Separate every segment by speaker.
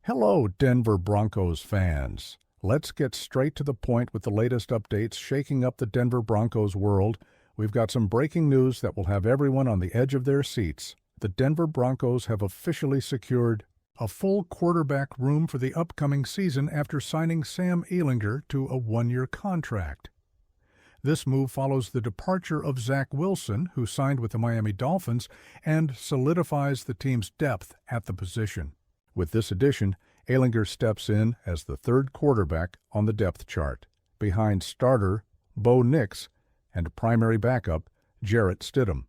Speaker 1: Hello, Denver Broncos fans. Let's get straight to the point with the latest updates shaking up the Denver Broncos world. We've got some breaking news that will have everyone on the edge of their seats. The Denver Broncos have officially secured a full quarterback room for the upcoming season after signing Sam Ehlinger to a one-year contract. This move follows the departure of Zach Wilson, who signed with the Miami Dolphins, and solidifies the team's depth at the position. With this addition, Ehlinger steps in as the third quarterback on the depth chart, behind starter Bo Nix and primary backup Jarrett Stidham.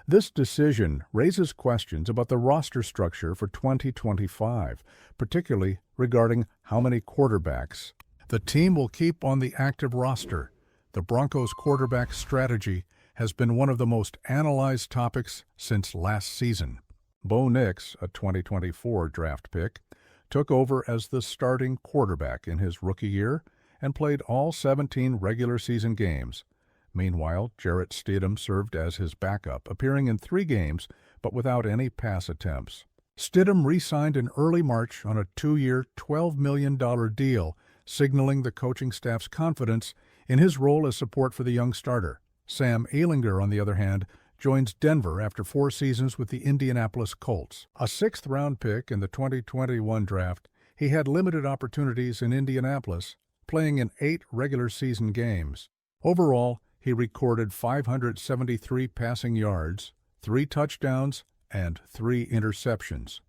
Speaker 1: This decision raises questions about the roster structure for 2025, particularly regarding how many quarterbacks the team will keep on the active roster. The Broncos' quarterback strategy has been one of the most analyzed topics since last season. Bo Nix, a 2024 draft pick, took over as the starting quarterback in his rookie year and played all 17 regular season games. Meanwhile, Jarrett Stidham served as his backup, appearing in 3 games but without any pass attempts. Stidham re-signed in early March on a 2-year, $12 million deal, signaling the coaching staff's confidence in his role as support for the young starter. Sam Ehlinger, on the other hand, joins Denver after 4 seasons with the Indianapolis Colts. A 6th-round pick in the 2021 draft, he had limited opportunities in Indianapolis, playing in 8 regular season games. Overall, he recorded 573 passing yards, 3 touchdowns, and 3 interceptions.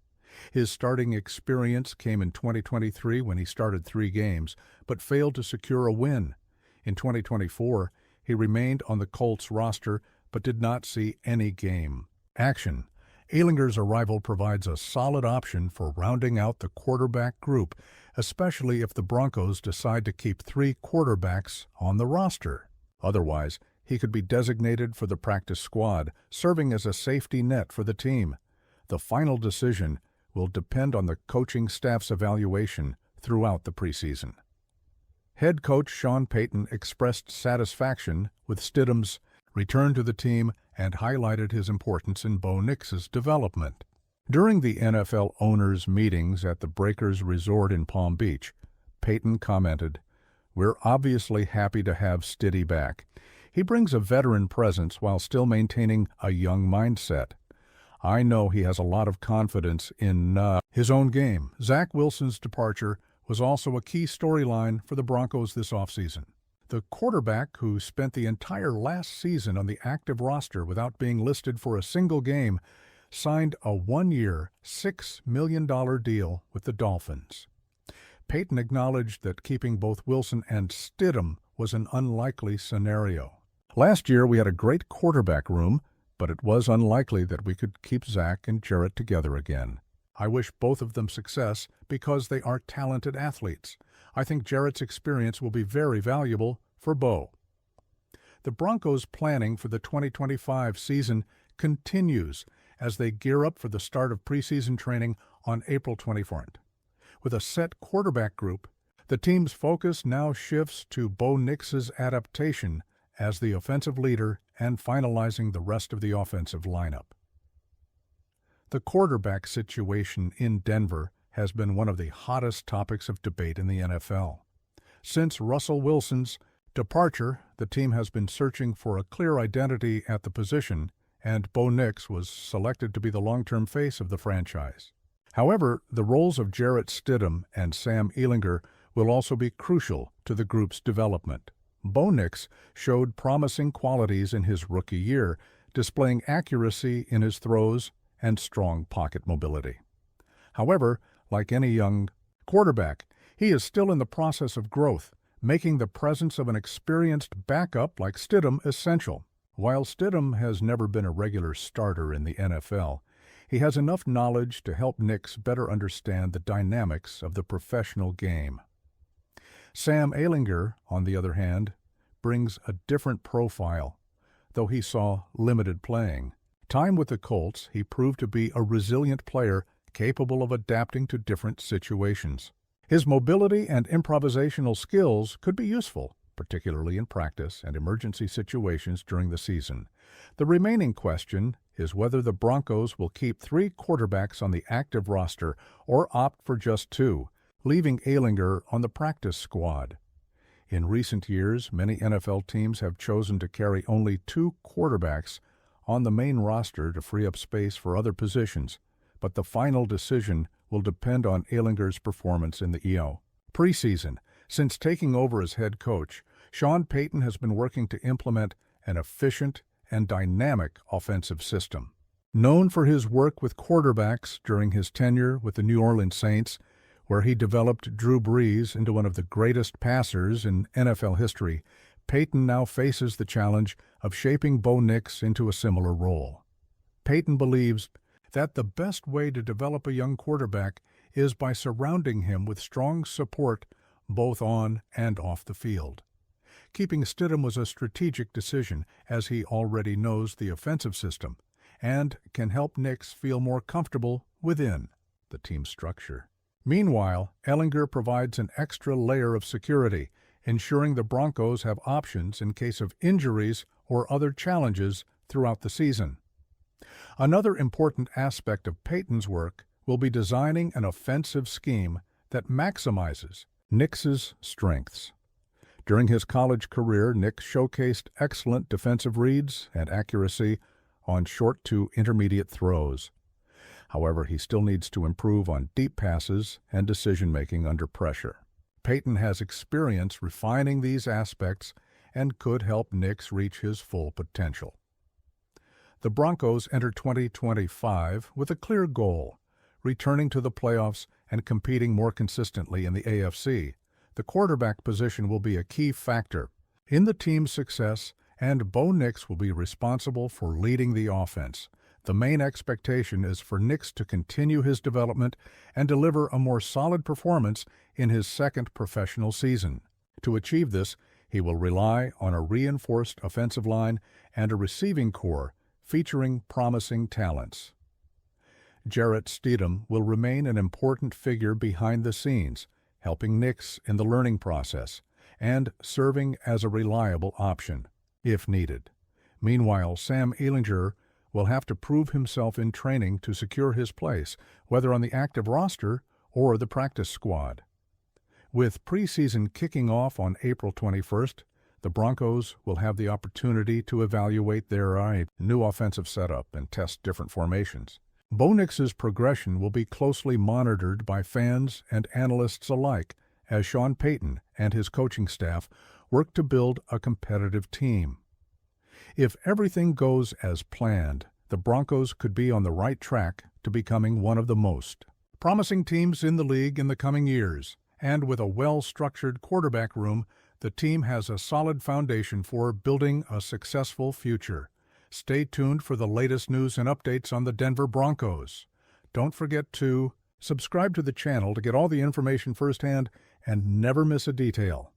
Speaker 1: His starting experience came in 2023 when he started 3 games, but failed to secure a win. In 2024, he remained on the Colts roster but did not see any game action. Ehlinger's arrival provides a solid option for rounding out the quarterback group, especially if the Broncos decide to keep 3 quarterbacks on the roster. Otherwise, he could be designated for the practice squad, serving as a safety net for the team. The final decision will depend on the coaching staff's evaluation throughout the preseason. Head coach Sean Payton expressed satisfaction with Stidham's return to the team and highlighted his importance in Bo Nix's development. During the NFL owners' meetings at the Breakers Resort in Palm Beach, Payton commented, "We're obviously happy to have Stiddy back. He brings a veteran presence while still maintaining a young mindset. I know he has a lot of confidence in his own game." Zach Wilson's departure was also a key storyline for the Broncos this offseason. The quarterback, who spent the entire last season on the active roster without being listed for a single game, signed a 1-year, $6 million deal with the Dolphins. Payton acknowledged that keeping both Wilson and Stidham was an unlikely scenario. "Last year we had a great quarterback room, but it was unlikely that we could keep Zach and Jarrett together again. I wish both of them success because they are talented athletes. I think Jarrett's experience will be very valuable for Bo." The Broncos' planning for the 2025 season continues as they gear up for the start of preseason training on April 24th. With a set quarterback group, the team's focus now shifts to Bo Nix's adaptation as the offensive leader and finalizing the rest of the offensive lineup. The quarterback situation in Denver has been one of the hottest topics of debate in the NFL. Since Russell Wilson's departure, the team has been searching for a clear identity at the position, and Bo Nix was selected to be the long-term face of the franchise. However, the roles of Jarrett Stidham and Sam Ehlinger will also be crucial to the group's development. Bo Nix showed promising qualities in his rookie year, displaying accuracy in his throws and strong pocket mobility. However, like any young quarterback, he is still in the process of growth, making the presence of an experienced backup like Stidham essential. While Stidham has never been a regular starter in the NFL, he has enough knowledge to help Nix better understand the dynamics of the professional game. Sam Ehlinger, on the other hand, brings a different profile, though he saw limited playing time with the Colts. He proved to be a resilient player capable of adapting to different situations. His mobility and improvisational skills could be useful, particularly in practice and emergency situations during the season. The remaining question is whether the Broncos will keep 3 quarterbacks on the active roster or opt for just 2, leaving Ehlinger on the practice squad. In recent years, many NFL teams have chosen to carry only 2 quarterbacks on the main roster to free up space for other positions, but the final decision will depend on Ehlinger's performance in the EO. Preseason. Since taking over as head coach, Sean Payton has been working to implement an efficient and dynamic offensive system. Known for his work with quarterbacks during his tenure with the New Orleans Saints, where he developed Drew Brees into one of the greatest passers in NFL history, Payton now faces the challenge of shaping Bo Nix into a similar role. Payton believes that the best way to develop a young quarterback is by surrounding him with strong support both on and off the field. Keeping Stidham was a strategic decision, as he already knows the offensive system and can help Nix feel more comfortable within the team structure. Meanwhile, Ehlinger provides an extra layer of security, ensuring the Broncos have options in case of injuries or other challenges throughout the season. Another important aspect of Payton's work will be designing an offensive scheme that maximizes Nix's strengths. During his college career, Nix showcased excellent defensive reads and accuracy on short to intermediate throws. However, he still needs to improve on deep passes and decision-making under pressure. Payton has experience refining these aspects and could help Nix reach his full potential. The Broncos enter 2025 with a clear goal: returning to the playoffs and competing more consistently in the AFC. The quarterback position will be a key factor in the team's success, and Bo Nix will be responsible for leading the offense. The main expectation is for Nix to continue his development and deliver a more solid performance in his second professional season. To achieve this, he will rely on a reinforced offensive line and a receiving corps featuring promising talents. Jarrett Stidham will remain an important figure behind the scenes, helping Nix in the learning process and serving as a reliable option, if needed. Meanwhile, Sam Ehlinger will have to prove himself in training to secure his place, whether on the active roster or the practice squad. With preseason kicking off on April 21st, the Broncos will have the opportunity to evaluate their new offensive setup and test different formations. Bo Nix's progression will be closely monitored by fans and analysts alike as Sean Payton and his coaching staff work to build a competitive team. If everything goes as planned, the Broncos could be on the right track to becoming one of the most promising teams in the league in the coming years. And with a well-structured quarterback room, the team has a solid foundation for building a successful future. Stay tuned for the latest news and updates on the Denver Broncos. Don't forget to subscribe to the channel to get all the information firsthand and never miss a detail.